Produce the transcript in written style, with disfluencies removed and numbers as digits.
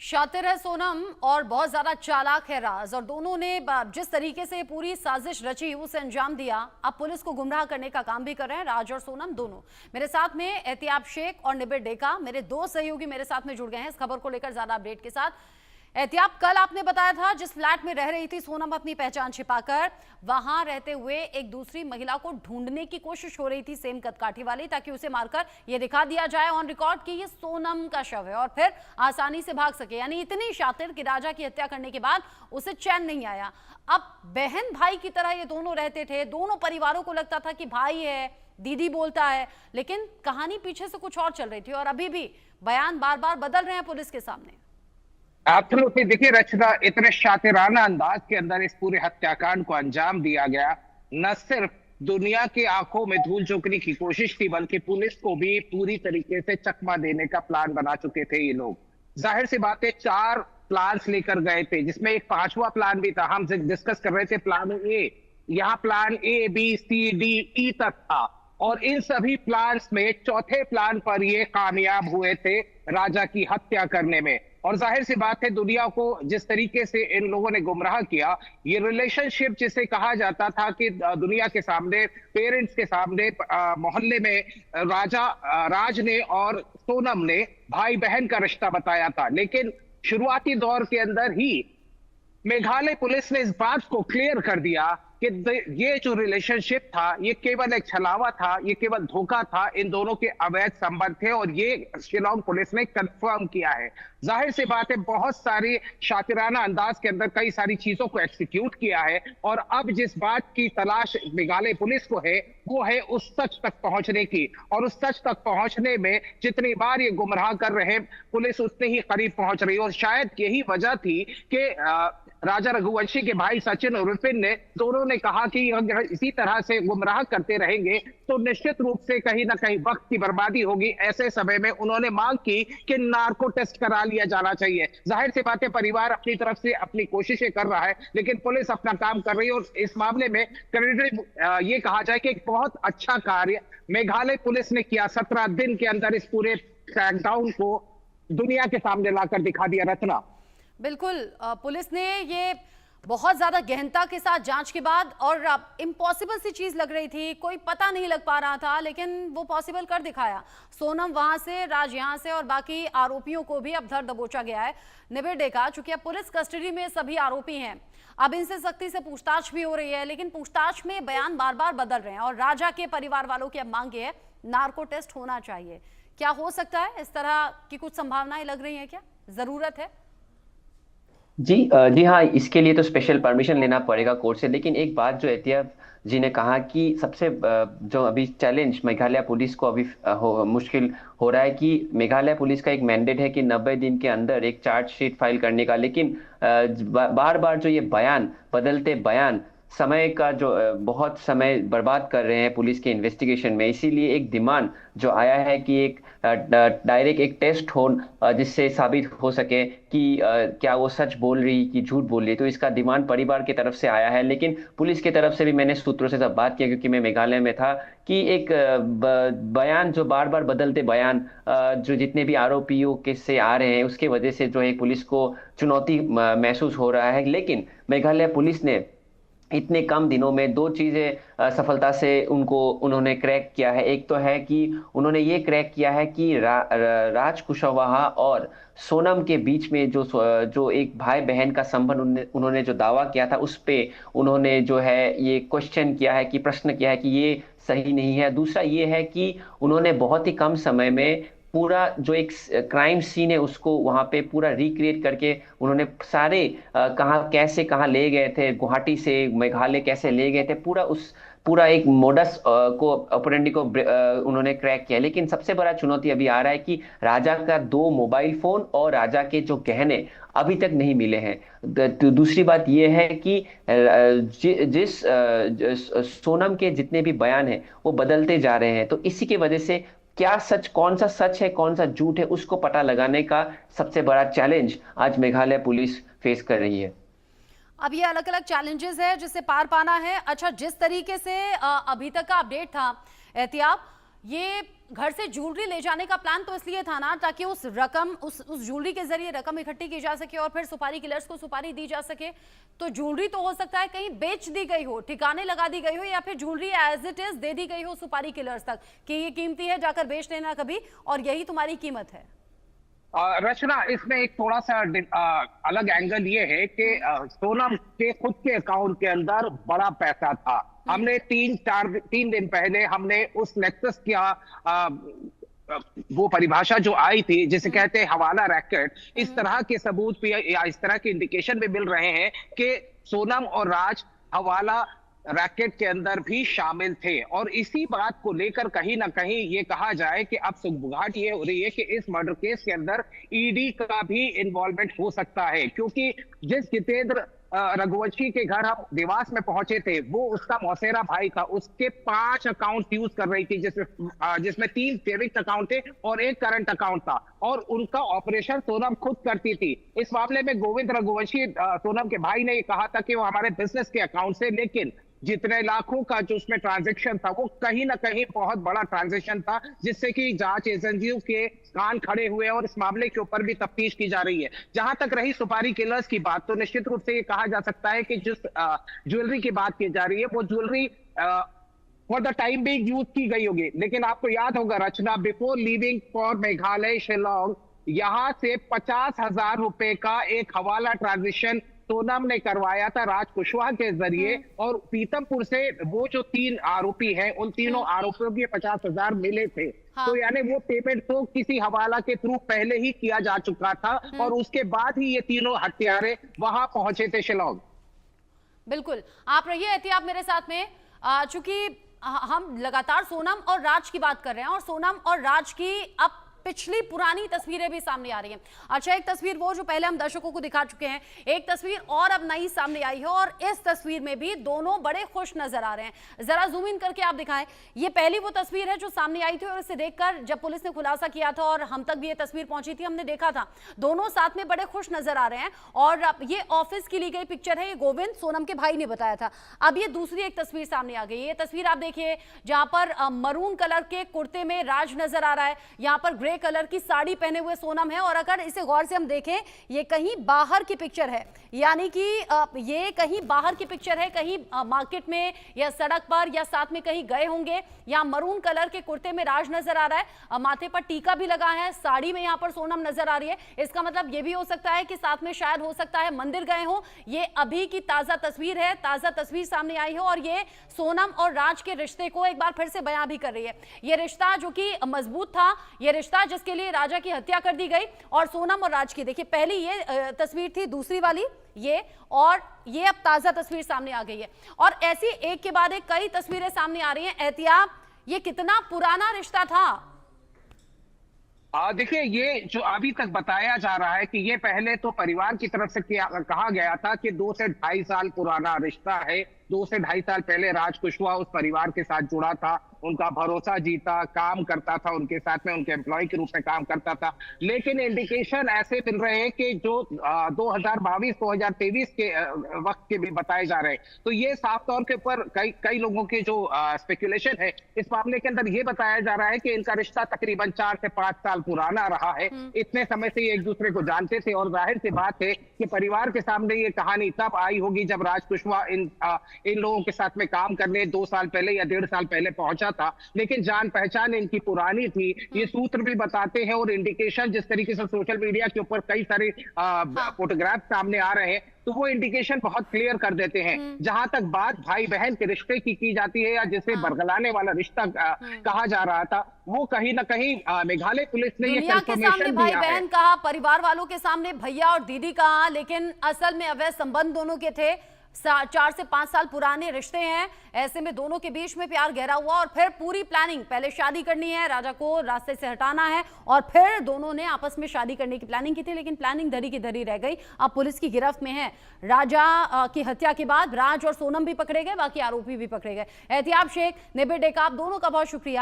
शातिर है सोनम और बहुत ज्यादा चालाक है राज, और दोनों ने जिस तरीके से पूरी साजिश रची उसे अंजाम दिया। अब पुलिस को गुमराह करने का काम भी कर रहे हैं राज और सोनम दोनों। मेरे साथ में एहतियाब शेख और निबिर डेका, मेरे दो सहयोगी मेरे साथ में जुड़ गए हैं इस खबर को लेकर ज्यादा अपडेट के साथ। एहतियाब, कल आपने बताया था जिस फ्लैट में रह रही थी सोनम अपनी पहचान छिपाकर, वहां रहते हुए एक दूसरी महिला को ढूंढने की कोशिश हो रही थी सेम कदकाठी वाली, ताकि उसे मारकर यह दिखा दिया जाए ऑन रिकॉर्ड कि ये सोनम का शव है और फिर आसानी से भाग सके। यानी इतनी शातिर कि राजा की हत्या करने के बाद उसे चैन नहीं आया। अब बहन भाई की तरह ये दोनों रहते थे, दोनों परिवारों को लगता था कि भाई है, दीदी बोलता है, लेकिन कहानी पीछे से कुछ और चल रही थी और अभी भी बयान बार बार बदल रहे हैं पुलिस के सामने। एब्सोल्युटली। देखिए रचना, इतने शातिराना अंदाज के अंदर इस पूरे हत्याकांड को अंजाम दिया गया। न सिर्फ दुनिया की आंखों में धूल झोंकने की कोशिश थी, बल्कि पुलिस को भी पूरी तरीके से चकमा देने का प्लान बना चुके थे ये लोग। जाहिर सी बात है, 4 प्लान्स लेकर गए थे, जिसमें एक 5वां प्लान भी था। हम डिस्कस कर रहे थे प्लान ए, यहाँ plan A B C D E तक था, और इन सभी प्लान्स में चौथे प्लान पर ये कामयाब हुए थे राजा की हत्या करने में। और जाहिर सी बात है, दुनिया को जिस तरीके से इन लोगों ने गुमराह किया, ये रिलेशनशिप जिसे कहा जाता था कि दुनिया के सामने, पेरेंट्स के सामने, मोहल्ले में राज ने और सोनम ने भाई बहन का रिश्ता बताया था। लेकिन शुरुआती दौर के अंदर ही मेघालय पुलिस ने इस बात को क्लियर कर दिया कि ये जो रिलेशनशिप था ये केवल एक छलावा था, ये केवल धोखा था, इन दोनों के अवैध संबंध थे, और ये शिलांग पुलिस ने कंफर्म किया है। जाहिर सी बात है, बहुत सारी शातिराना अंदाज के अंदर कई सारी चीजों को एक्सिक्यूट किया है, और अब जिस बात की तलाश मेघालय पुलिस को है वो है उस सच तक पहुंचने की। और उस सच तक पहुंचने में जितनी बार ये गुमराह कर रहे पुलिस उतने ही करीब पहुंच रही है। और शायद यही वजह थी कि राजा रघुवंशी के भाई सचिन और विपिन ने, दोनों ने कहा कि अगर इसी तरह से गुमराह करते रहेंगे तो निश्चित रूप से कहीं ना कहीं वक्त की बर्बादी होगी। ऐसे समय में उन्होंने मांग की कि नार्को टेस्ट करा लिया जाना चाहिए। जाहिर सी बात है, परिवार अपनी तरफ से अपनी कोशिशें कर रहा है, लेकिन पुलिस अपना काम कर रही है। और इस मामले में क्रेडिट ये कहा जाए कि एक बहुत अच्छा कार्य मेघालय पुलिस ने किया। 17 दिन के अंदर इस पूरे क्रैकडाउन को दुनिया के सामने लाकर दिखा दिया। रचना, बिल्कुल, पुलिस ने ये बहुत ज्यादा गहनता के साथ जांच के बाद, और इम्पॉसिबल सी चीज लग रही थी, कोई पता नहीं लग पा रहा था, लेकिन वो पॉसिबल कर दिखाया। सोनम वहां से, राज यहां से, और बाकी आरोपियों को भी अब धर दबोचा गया है। निबिर डेका, चूंकि अब पुलिस कस्टडी में सभी आरोपी हैं, अब इनसे सख्ती से पूछताछ भी हो रही है, लेकिन पूछताछ में बयान बार बार बदल रहे हैं, और राजा के परिवार वालों की अब मांग है नार्को टेस्ट होना चाहिए। क्या हो सकता है? इस तरह की कुछ संभावनाएं लग रही हैं, क्या जरूरत है? जी हाँ, इसके लिए तो स्पेशल परमिशन लेना पड़ेगा कोर्ट से। लेकिन एक बात जो एहतियाब जी ने कहा कि सबसे जो अभी चैलेंज मेघालय पुलिस को अभी मुश्किल हो रहा है कि मेघालय पुलिस का एक मैंडेट है कि 90 दिन के अंदर एक चार्जशीट फाइल करने का। लेकिन बार बार जो ये बयान, बदलते बयान समय का जो बहुत समय बर्बाद कर रहे हैं पुलिस के इन्वेस्टिगेशन में। इसीलिए एक डिमांड जो आया है कि एक डायरेक्ट एक टेस्ट हो जिससे साबित हो सके कि क्या वो सच बोल रही कि झूठ बोल रही। तो इसका डिमांड परिवार की तरफ से आया है। लेकिन पुलिस की तरफ से भी मैंने सूत्रों से सब बात किया, क्योंकि मैं मेघालय में था, कि एक बयान जो बार बार बदलते बयान जो जितने भी आरोपियों के से आ रहे हैं उसके वजह से जो है पुलिस को चुनौती महसूस हो रहा है। लेकिन मेघालय पुलिस ने इतने कम दिनों में 2 चीजें सफलता से उन्होंने क्रैक किया है। एक तो है कि उन्होंने ये क्रैक किया है कि राज कुशवाहा और सोनम के बीच में जो एक भाई बहन का संबंध उन्होंने जो दावा किया था, उस पे उन्होंने जो है ये क्वेश्चन किया है, कि प्रश्न किया है कि ये सही नहीं है। दूसरा ये है कि उन्होंने बहुत ही कम समय में पूरा जो एक क्राइम सीन है उसको वहां पे पूरा रिक्रिएट करके उन्होंने सारे कहाँ ले गए थे, गुवाहाटी से मेघालय कैसे ले गए थे, पूरा एक मोडस को ऑपरेंडी को उन्होंने क्रैक किया। लेकिन सबसे बड़ा चुनौती अभी आ रहा है कि राजा का 2 मोबाइल फोन और राजा के जो गहने अभी तक नहीं मिले हैं। दूसरी बात यह है कि जिस सोनम के जितने भी बयान हैं वो बदलते जा रहे हैं। तो इसी की वजह से क्या सच, कौन सा सच है कौन सा झूठ है, उसको पता लगाने का सबसे बड़ा चैलेंज आज मेघालय पुलिस फेस कर रही है। अब ये अलग अलग चैलेंजेस है जिससे पार पाना है। अच्छा, जिस तरीके से अभी तक का अपडेट था एहतियाब, ये घर से ज्वेलरी ले जाने का प्लान तो इसलिए था ना ताकि उस ज्वेलरी के जरिए रकम इकट्ठी की जा सके और फिर सुपारी किलर्स को सुपारी दी जा सके। तो ज्वेलरी तो हो सकता है कहीं बेच दी गई हो, ठिकाने लगा दी गई हो, या फिर ज्वेलरी एज इट इज दे दी गई हो सुपारी किलर्स तक कि ये कीमती है, जाकर बेच लेना कभी और यही तुम्हारी कीमत है। रचना, इसमें एक थोड़ा सा अलग एंगल ये है कि सोनम के खुद के अकाउंट के अंदर बड़ा पैसा था। हमने 3 दिन पहले हमने उस नेक्सस का वो परिभाषा जो आई थी जिसे कहते हैं हवाला रैकेट, इस तरह के सबूत भी या इस तरह के इंडिकेशन भी मिल रहे हैं कि सोनम और राज हवाला रैकेट के अंदर भी शामिल थे। और इसी बात को लेकर कहीं ना कहीं ये कहा जाए कि अब सुगबुगाहट ये हो रही है कि इस मर्डर केस के अंदर ईडी का भी इन्वॉल्वमेंट हो सकता है, क्योंकि जिस जितेंद्र रघुवंशी के घर हम देवास में पहुंचे थे वो उसका मौसेरा भाई था। उसके 5 अकाउंट यूज कर रही थी जिसमें 3 सेविंग्स अकाउंट थे और 1 करंट अकाउंट था, और उनका ऑपरेशन सोनम खुद करती थी। इस मामले में गोविंद रघुवंशी सोनम के भाई ने कहा था कि वो हमारे बिजनेस के अकाउंट से, लेकिन जितने लाखों का जो उसमें ट्रांजैक्शन था वो कहीं ना कहीं बहुत बड़ा ट्रांजैक्शन था, जिससे कि जांच एजेंसियों के कान खड़े हुए और इस मामले के ऊपर भी तफ्तीश की जा रही है। जहां तक रही सुपारी किलर्स की बात, तो निश्चित रूप से ये कहा जा सकता है कि जिस ज्वेलरी की बात की जा रही है वो jewellery for the time being use की गई होगी। लेकिन आपको याद होगा Rachna, before leaving for Meghalaya Shillong, यहां से 50,000 रुपए का एक हवाला ट्रांजेक्शन सोनम ने करवाया था राज कुशवाहा के जरिए, और पीतमपुर से वो जो 3 आरोपी हैं उन तीनों आरोपियों के 50,000 मिले थे। हाँ। तो यानी वो पेमेंट तो किसी हवाला के थ्रू पहले ही किया जा चुका था और उसके बाद ही ये तीनों हत्यारे वहां पहुंचे थे शिलोंग। बिल्कुल, आप रहिए एहतियात मेरे साथ में, चूंकि हम लगातार सोनम और राज की बात कर रहे हैं और सोनम और राज की अब पिछली पुरानी तस्वीरें भी सामने आ रही हैं। अच्छा, एक तस्वीर वो जो पहले हम दर्शकों को दिखा चुके हैं, एक तस्वीर और अब नई सामने आई है और इस तस्वीर में भी दोनों बड़े खुश नजर आ रहे हैं। जरा जूम इन करके आप दिखाएं। ये पहली वो तस्वीर है जो सामने आई थी और इसे देखकर जब पुलिस ने खुलासा किया था और हम तक भी ये तस्वीर पहुंची थी, हमने देखा था दोनों साथ में बड़े खुश नजर आ रहे हैं। और ये ऑफिस की ली गई पिक्चर है, ये गोविंद सोनम के भाई ने बताया था। अब ये दूसरी एक तस्वीर सामने आ गई। ये तस्वीर आप देखिए जहां पर मरून कलर के कुर्ते में राज नजर आ रहा है, यहां पर ग्रे कलर की साड़ी पहने हुए सोनम है। और अगर इसे गौर से हम देखें, ये कहीं बाहर की पिक्चर है, यानी कि ये कहीं बाहर की पिक्चर है, कहीं मार्केट में या सड़क पर या साथ में कहीं गए होंगे। यहाँ मरून कलर के कुर्ते में राज नजर आ रहा है, माथे पर टीका भी लगा है, साड़ी में यहाँ पर सोनम नजर आ रही है। इसका मतलब ये भी हो सकता है कि साथ में शायद हो सकता है मंदिर गए हो। ये अभी की ताजा तस्वीर है, ताजा तस्वीर सामने आई है और ये सोनम और राज के रिश्ते को एक बार फिर से बयां भी कर रही है। ये रिश्ता जो कि मजबूत था, ये रिश्ता जिसके लिए राजा की हत्या कर दी गई, और सोनम और राज की देखिए पहली ये तस्वीर थी, दूसरी वाली ये, और ये अब ताजा तस्वीर सामने आ गई है। और ऐसी एक के बाद एक कई तस्वीरें सामने आ रही हैं। एहतियात, ये कितना पुराना रिश्ता था? देखिए, ये जो अभी तक बताया जा रहा है कि ये पहले तो परिवार की तरफ से कहा गया था कि 2 से 2.5 साल पुराना रिश्ता है। 2 से 2.5 साल पहले राज कुशवाहा उस परिवार के साथ जुड़ा था, उनका भरोसा जीता, काम करता था उनके साथ में, उनके एम्प्लॉय के रूप में काम करता था। लेकिन इंडिकेशन ऐसे मिल रहे हैं कि जो 2022-2023 के वक्त के भी बताए जा रहे हैं, तो ये साफ तौर के ऊपर कई लोगों के जो स्पेकुलेशन है इस मामले के अंदर ये बताया जा रहा है कि इनका रिश्ता तकरीबन 4 से 5 साल पुराना रहा है। इतने समय से ये एक दूसरे को जानते थे और जाहिर सी बात है कि परिवार के सामने ये कहानी तब आई होगी जब राज कुशवाहा इन लोगों के साथ में काम करने 2 साल पहले या 1.5 साल पहले पहुंचा था। लेकिन जान पहचान इनकी पुरानी थी, ये सूत्र भी बताते हैं। और इंडिकेशन जिस तरीके से सोशल मीडिया के ऊपर कई सारे फोटोग्राफ सामने आ रहे हैं, तो वो इंडिकेशन बहुत क्लियर कर देते हैं। जहां तक बात भाई बहन के रिश्ते की जाती है या जिसे बरगलाने वाला रिश्ता कहा जा रहा था, वो कहीं ना कहीं मेघालय पुलिस ने ये कंफर्मेशन भाई बहन कहा, परिवार वालों के सामने भैया और दीदी कहा, लेकिन असल में अवैध संबंध दोनों के थे। 4 से 5 साल पुराने रिश्ते हैं। ऐसे में दोनों के बीच में प्यार गहरा हुआ और फिर पूरी प्लानिंग, पहले शादी करनी है, राजा को रास्ते से हटाना है, और फिर दोनों ने आपस में शादी करने की प्लानिंग की थी। लेकिन प्लानिंग धरी की धरी रह गई। अब पुलिस की गिरफ्त में है। राजा की हत्या के बाद राज और सोनम भी पकड़े गए, बाकी आरोपी भी पकड़े गए। एहतियाब शेख, निबिर डेकाब, दोनों का बहुत शुक्रिया।